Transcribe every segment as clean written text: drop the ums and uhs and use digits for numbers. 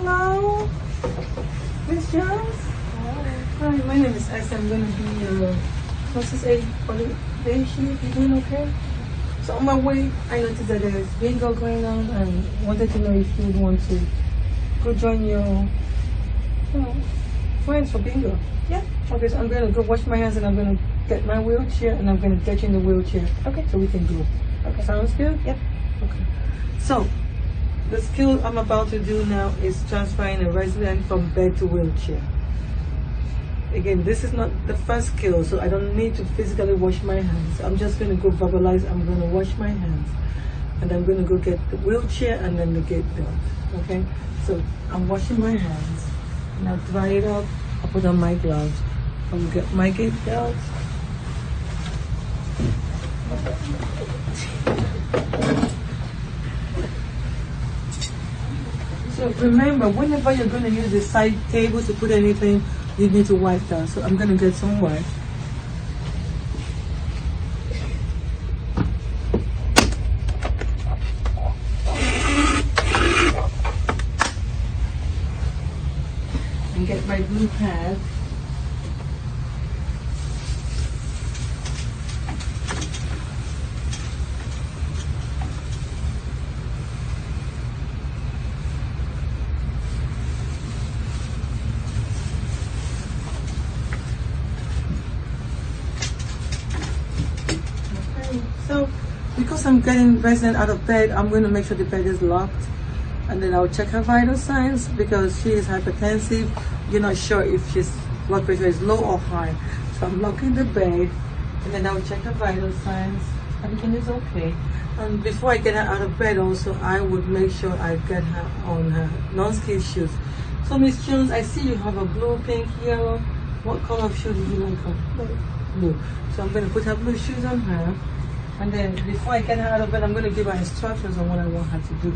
Hello, Miss Jones. Hi, my name is S. I'm going to be your nurse's aide for the day shift. You doing okay? So on my way, I noticed that there's bingo going on and wanted to know if you would want to go join your friends for bingo. Yeah. Okay, so I'm going to go wash my hands and I'm going to get my wheelchair and I'm going to get you in the wheelchair. Okay. So we can go. Okay. Sounds good? Yep. Okay. So, the skill I'm about to do now is transferring a resident from bed to wheelchair. Again, this is not the first skill, so I don't need to physically wash my hands. I'm just going to go verbalize, I'm going to wash my hands. And I'm going to go get the wheelchair and then the gate belt. Okay? So, I'm washing my hands. And I'll dry it up. I'll put on my gloves. I'll get my gate belt. So remember, whenever you're going to use the side tables to put anything, you need to wipe down. So I'm going to get some wipe. And get my blue pad. So, because I'm getting resident out of bed, I'm going to make sure the bed is locked. And then I'll check her vital signs because she is hypertensive. You're not sure if she's blood pressure is low or high. So I'm locking the bed and then I'll check her vital signs. Everything is okay. And before I get her out of bed also, I would make sure I get her on her non-skid shoes. So Miss Jones, I see you have a blue, pink, yellow. What color of shoe do you like her? Blue. So I'm going to put her blue shoes on her. And then before I get her out of bed, I'm going to give her instructions on what I want her to do.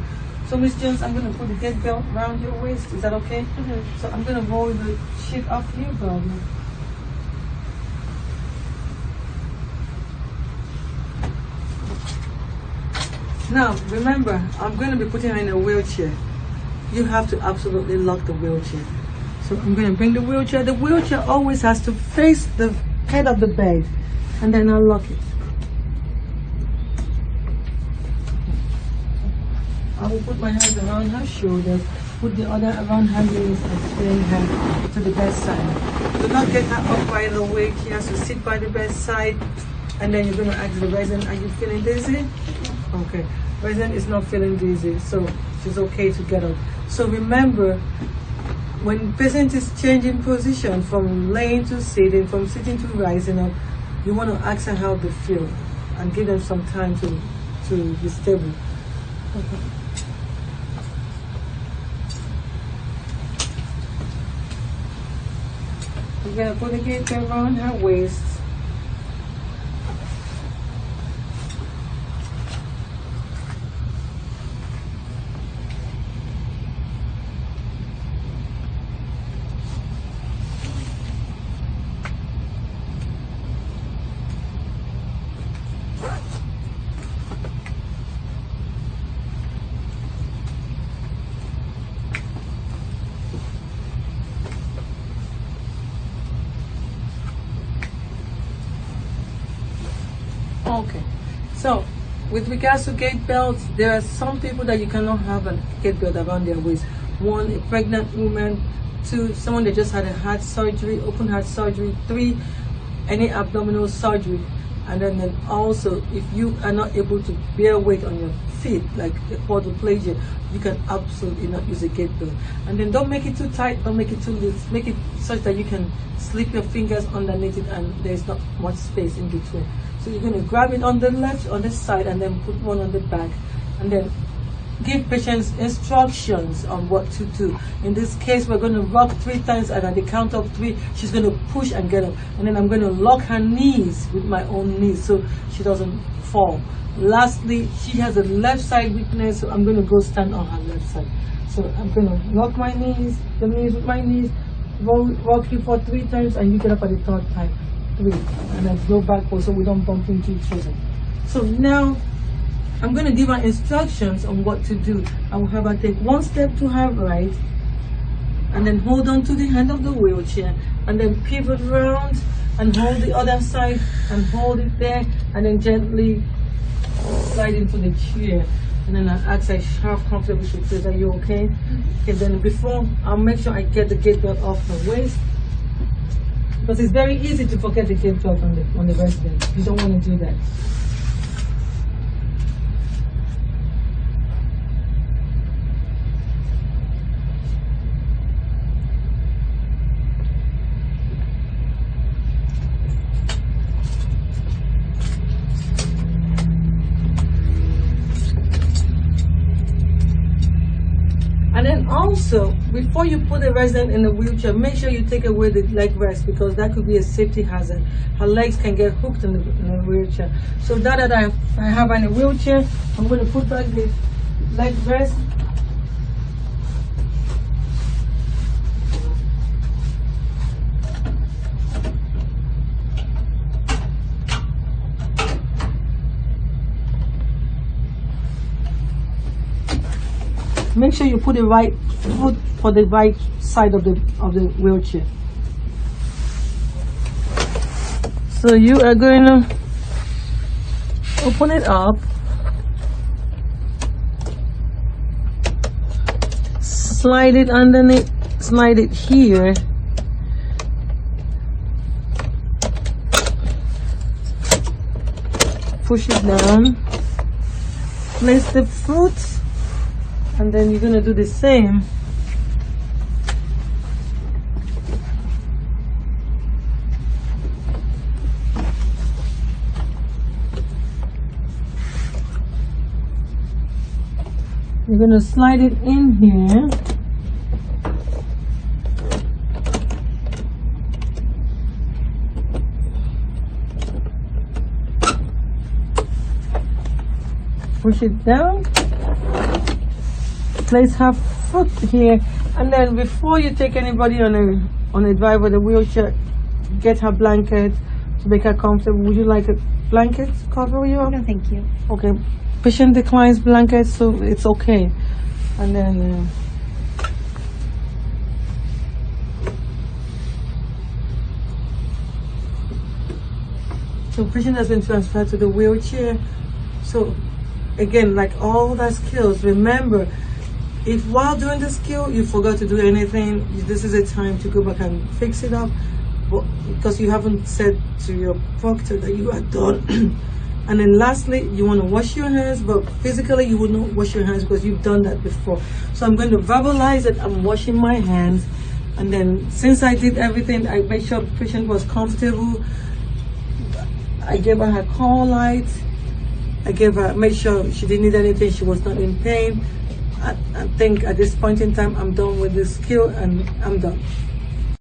So Miss Jones, I'm going to put the gate belt around your waist. Is that okay? Mm-hmm. So I'm going to roll the sheet off you, brother. Now, remember, I'm going to be putting her in a wheelchair. You have to absolutely lock the wheelchair. So I'm going to bring the wheelchair. The wheelchair always has to face the head of the bed. And then I'll lock it. I will put my hands around her shoulders, put the other around her knees and bring her to the bedside. Do not get her up right away. She has to sit by the bedside and then you're going to ask the resident, are you feeling dizzy? Okay. Resident is not feeling dizzy, so she's okay to get up. So remember, when patient is changing position from laying to sitting, from sitting to rising up, you want to ask her how they feel and give them some time to be stable. Okay. I'm going to put the gate around her waist. Okay, so with regards to gate belts, there are some people that you cannot have a gate belt around their waist. One, a pregnant woman. Two, someone that just had a heart surgery, open heart surgery. Three, any abdominal surgery. And then also, if you are not able to bear weight on your feet, like a quadriplegia, you can absolutely not use a gate belt. And then don't make it too tight, don't make it too loose. Make it such that you can slip your fingers underneath it and there's not much space in between. So you're going to grab it on the left, on the side, and then put one on the back. And then give patients instructions on what to do. In this case, we're going to rock 3 times, and at the count of 3, she's going to push and get up. And then I'm going to lock her knees with my own knees so she doesn't fall. Lastly, she has a left side weakness, so I'm going to go stand on her left side. So I'm going to lock my knees, the knees with my knees, rock you for 3 times, and you get up at the 3rd time. 3, and then go backward so we don't bump into each other. So now I'm going to give her instructions on what to do. I will have her take 1 step to her right, and then hold on to the hand of the wheelchair, and then pivot around and hold the other side and hold it there, and then gently slide into the chair. And then I ask I have comfortable with this. Are you okay? Okay, then before, I'll make sure I get the gate belt off my waist, because it's very easy to forget the gate belt on the resident. You don't want to do that. And then also, before you put the resident in the wheelchair, make sure you take away the leg rest, because that could be a safety hazard. Her legs can get hooked in the wheelchair. So that I have in a wheelchair, I'm going to put back the leg rest. Make sure you put the right foot for the right side of the wheelchair. So you are going to open it up, slide it underneath, slide it here, push it down, place the foot. And then you're going to do the same. You're going to slide it in here. Push it down. Place her foot here, and then before you take anybody on a drive with a wheelchair, get her blanket to make her comfortable. Would you like a blanket to cover you up? No, thank you. Okay. Patient declines blanket, so it's okay. And then so patient has been transferred to the wheelchair. So again, like all that skills, remember, if while doing the skill you forgot to do anything, this is a time to go back and fix it up, because you haven't said to your proctor that you are done. And then lastly, you want to wash your hands, but physically you would not wash your hands because you've done that before. So I'm going to verbalize that I'm washing my hands, and then since I did everything, I made sure the patient was comfortable. I gave her call light. I made sure she didn't need anything, she was not in pain. I think at this point in time, I'm done with this skill and I'm done.